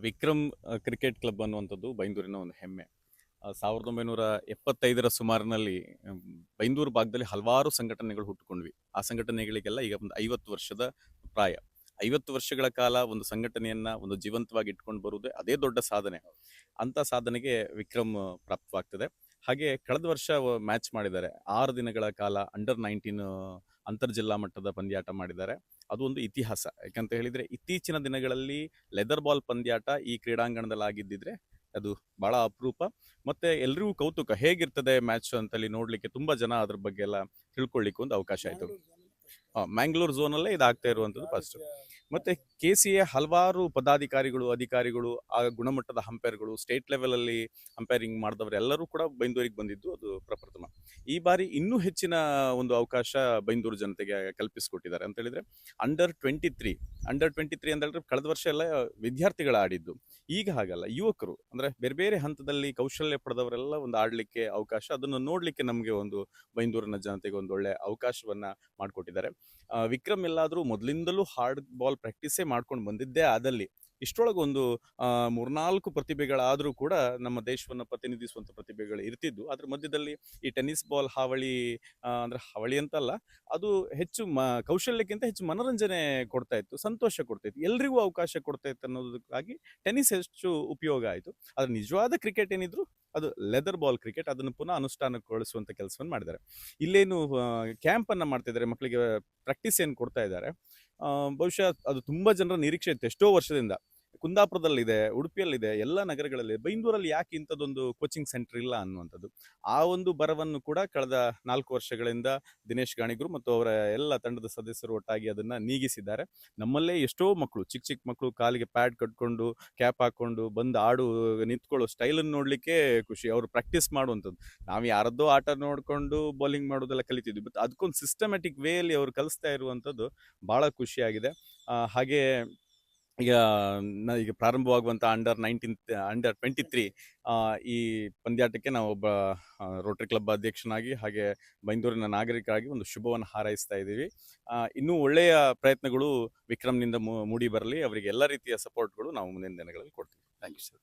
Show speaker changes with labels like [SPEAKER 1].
[SPEAKER 1] Vikram cricket club ಅನ್ನುವಂಥದ್ದು ಬೈಂದೂರಿನ ಒಂದು ಹೆಮ್ಮೆ. 1975 ಸುಮಾರಿನಲ್ಲಿ ಬೈಂದೂರು ಭಾಗದಲ್ಲಿ ಹಲವಾರು ಸಂಘಟನೆಗಳು ಹುಟ್ಟುಕೊಂಡ್ವಿ. ಆ ಸಂಘಟನೆಗಳಿಗೆಲ್ಲ ಈಗ ಒಂದು 50 ವರ್ಷದ ಪ್ರಾಯ. 50 ವರ್ಷಗಳ ಕಾಲ ಒಂದು ಸಂಘಟನೆಯನ್ನ ಒಂದು ಜೀವಂತವಾಗಿ ಇಟ್ಕೊಂಡು ಬರುವುದೇ ಅದೇ ದೊಡ್ಡ ಸಾಧನೆ. ಅಂತ ಸಾಧನೆಗೆ ವಿಕ್ರಮ್ ಪ್ರಾಪ್ತವಾಗ್ತದೆ. ಹಾಗೆ ಕಳೆದ ವರ್ಷ ಮ್ಯಾಚ್ ಮಾಡಿದ್ದಾರೆ. 6 ದಿನಗಳ ಕಾಲ ಅಂಡರ್ 19 ಅಂತರ್ಜಿಲ್ಲಾ ಮಟ್ಟದ ಪಂದ್ಯಾಟ ಮಾಡಿದ್ದಾರೆ. ಅದು ಒಂದು ಇತಿಹಾಸ. ಯಾಕಂತ ಹೇಳಿದ್ರೆ ಇತ್ತೀಚಿನ ದಿನಗಳಲ್ಲಿ ಲೆದರ್ ಬಾಲ್ ಪಂದ್ಯಾಟ ಈ ಕ್ರೀಡಾಂಗಣದಲ್ಲಿ ಆಗಿದ್ದಿದ್ರೆ ಅದು ಬಹಳ ಅಪರೂಪ. ಮತ್ತೆ ಎಲ್ರಿಗೂ ಕೌತುಕ ಹೇಗಿರ್ತದೆ ಮ್ಯಾಚ್ ಅಂತೇಳಿ ನೋಡ್ಲಿಕ್ಕೆ ತುಂಬಾ ಜನ ಅದ್ರ ಬಗ್ಗೆ ಎಲ್ಲ ತಿಳ್ಕೊಳ್ಳಿಕ್ಕೆ ಒಂದು ಅವಕಾಶ ಆಯ್ತು. ಮ್ಯಾಂಗ್ಳೂರ್ ಝೋನ್ ಅಲ್ಲೇ ಇದಾಗ್ತಾ ಇರುವಂತದ್ದು ಫಸ್ಟ್. ಮತ್ತೆ KCA ಹಲವಾರು ಪದಾಧಿಕಾರಿಗಳು, ಅಧಿಕಾರಿಗಳು, ಆ ಗುಣಮಟ್ಟದ ಅಂಪೈರ್ಗಳು, ಸ್ಟೇಟ್ ಲೆವೆಲ್ ಅಲ್ಲಿ ಅಂಪೈರಿಂಗ್ ಮಾಡಿದವರು ಎಲ್ಲರೂ ಕೂಡ ಬೈಂದೂರಿಗೆ ಬಂದಿದ್ದು ಅದು ಪ್ರಪ್ರಥಮ. ಈ ಬಾರಿ ಇನ್ನೂ ಹೆಚ್ಚಿನ ಒಂದು ಅವಕಾಶ ಬೈಂದೂರು ಜನತೆಗೆ ಕಲ್ಪಿಸಿಕೊಟ್ಟಿದ್ದಾರೆ ಅಂತ ಹೇಳಿದ್ರೆ ಅಂಡರ್ 23 ಅಂತ ಹೇಳಿದ್ರೆ ಕಳೆದ ವರ್ಷ ಎಲ್ಲ ವಿದ್ಯಾರ್ಥಿಗಳ ಆಡಿದ್ದು. ಈಗ ಹಾಗಲ್ಲ, ಯುವಕರು ಅಂದ್ರೆ ಬೇರೆ ಬೇರೆ ಹಂತದಲ್ಲಿ ಕೌಶಲ್ಯ ಪಡೆದವರೆಲ್ಲ ಒಂದು ಆಡ್ಲಿಕ್ಕೆ ಅವಕಾಶ, ಅದನ್ನು ನೋಡ್ಲಿಕ್ಕೆ ನಮಗೆ ಒಂದು ಬೈಂದೂರಿನ ಜನತೆಗೆ ಒಂದು ಒಳ್ಳೆ ಅವಕಾಶವನ್ನ ಮಾಡಿಕೊಟ್ಟಿದ್ದಾರೆ. ವಿಕ್ರಮ್ ಎಲ್ಲಾದ್ರೂ ಮೊದಲಿಂದಲೂ ಹಾರ್ಡ್ ಬಾಲ್ ಪ್ರಾಕ್ಟೀಸೇ ಮಾಡ್ಕೊಂಡು ಬಂದಿದ್ದೇ ಆದಲ್ಲಿ ಇಷ್ಟೊಳಗೆ ಒಂದು 3-4 ಪ್ರತಿಭೆಗಳಾದ್ರೂ ಕೂಡ ನಮ್ಮ ದೇಶವನ್ನು ಪ್ರತಿನಿಧಿಸುವಂತ ಪ್ರತಿಭೆಗಳು ಇರ್ತಿದ್ವು. ಅದ್ರ ಮಧ್ಯದಲ್ಲಿ ಈ ಟೆನ್ನಿಸ್ ಬಾಲ್ ಹಾವಳಿ, ಅಂದ್ರೆ ಹಾವಳಿ ಅಂತಲ್ಲ, ಅದು ಹೆಚ್ಚು ಕೌಶಲ್ಯಕ್ಕಿಂತ ಹೆಚ್ಚು ಮನೋರಂಜನೆ ಕೊಡ್ತಾ ಇತ್ತು, ಸಂತೋಷ ಕೊಡ್ತಾ ಇತ್ತು, ಎಲ್ರಿಗೂ ಅವಕಾಶ ಕೊಡ್ತಾ ಇತ್ತು ಅನ್ನೋದಕ್ಕಾಗಿ ಟೆನ್ನಿಸ್ ಹೆಚ್ಚು ಉಪಯೋಗ ಆಯಿತು. ಆದ್ರೆ ನಿಜವಾದ ಕ್ರಿಕೆಟ್ ಏನಿದ್ರು ಅದು ಲೆದರ್ ಬಾಲ್ ಕ್ರಿಕೆಟ್. ಅದನ್ನು ಪುನಃ ಅನುಷ್ಠಾನಗೊಳಿಸುವಂತ ಕೆಲಸವನ್ನು ಮಾಡಿದ್ದಾರೆ. ಇಲ್ಲೇನು ಕ್ಯಾಂಪ್ ಅನ್ನ ಮಾಡ್ತಿದ್ದಾರೆ, ಮಕ್ಕಳಿಗೆ ಪ್ರಾಕ್ಟೀಸ್ ಏನು ಕೊಡ್ತಾ ಇದ್ದಾರೆ. ಬಹುಶಃ ಅದು ತುಂಬಾ ಜನರ ನಿರೀಕ್ಷೆ ಇತ್ತು ಎಷ್ಟೋ ವರ್ಷದಿಂದ. ಕುಂದಾಪುರದಲ್ಲಿದೆ, ಉಡುಪಿಯಲ್ಲಿದೆ, ಎಲ್ಲ ನಗರಗಳಲ್ಲಿ. ಬೈಂದೂರಲ್ಲಿ ಯಾಕೆ ಇಂಥದ್ದೊಂದು ಕೋಚಿಂಗ್ ಸೆಂಟರ್ ಇಲ್ಲ ಅನ್ನುವಂಥದ್ದು. ಆ ಒಂದು ಬರವನ್ನು ಕೂಡ ಕಳೆದ 4 ವರ್ಷಗಳಿಂದ ದಿನೇಶ್ ಗಾಣಿಗರು ಮತ್ತು ಅವರ ಎಲ್ಲ ತಂಡದ ಸದಸ್ಯರು ಒಟ್ಟಾಗಿ ಅದನ್ನ ನೀಗಿಸಿದ್ದಾರೆ. ನಮ್ಮಲ್ಲೇ ಎಷ್ಟೋ ಮಕ್ಕಳು, ಚಿಕ್ಕ ಚಿಕ್ಕ ಮಕ್ಕಳು, ಕಾಲಿಗೆ ಪ್ಯಾಡ್ ಕಟ್ಕೊಂಡು ಕ್ಯಾಪ್ ಹಾಕೊಂಡು ಬಂದು ನಿಂತ್ಕೊಳ್ಳೋ ಸ್ಟೈಲನ್ನು ನೋಡ್ಲಿಕ್ಕೆ ಖುಷಿ. ಅವರು ಪ್ರಾಕ್ಟೀಸ್ ಮಾಡುವಂಥದ್ದು. ನಾವು ಯಾರದ್ದೋ ಆಟ ನೋಡ್ಕೊಂಡು ಬೌಲಿಂಗ್ ಮಾಡೋದೆಲ್ಲ ಕಲಿತಿದ್ವಿ, ಬಟ್ ಅದಕ್ಕೊಂದು ಸಿಸ್ಟಮ್ಯಾಟಿಕ್ ವೇಯಲ್ಲಿ ಅವರು ಕಲಿಸ್ತಾ ಇರುವಂಥದ್ದು ಬಹಳ ಖುಷಿಯಾಗಿದೆ. ಹಾಗೆ ಈಗ ಪ್ರಾರಂಭವಾಗುವಂತ ಅಂಡರ್ 23 ಈ ಪಂದ್ಯಾಟಕ್ಕೆ ನಾವು ಒಬ್ಬ ರೋಟರಿ ಕ್ಲಬ್ ಅಧ್ಯಕ್ಷನಾಗಿ ಹಾಗೆ ಬೈಂದೂರಿನ ನಾಗರಿಕರಾಗಿ ಒಂದು ಶುಭವನ್ನು ಹಾರೈಸ್ತಾ ಇದ್ದೀವಿ. ಇನ್ನೂ ಒಳ್ಳೆಯ ಪ್ರಯತ್ನಗಳು ವಿಕ್ರಮ್ನಿಂದ ಮೂಡಿ ಬರಲಿ. ಅವರಿಗೆ ಎಲ್ಲ ರೀತಿಯ ಸಪೋರ್ಟ್ಗಳು ನಾವು ಮುಂದಿನ ದಿನಗಳಲ್ಲಿ ಕೊಡ್ತೀವಿ. Thank you sir.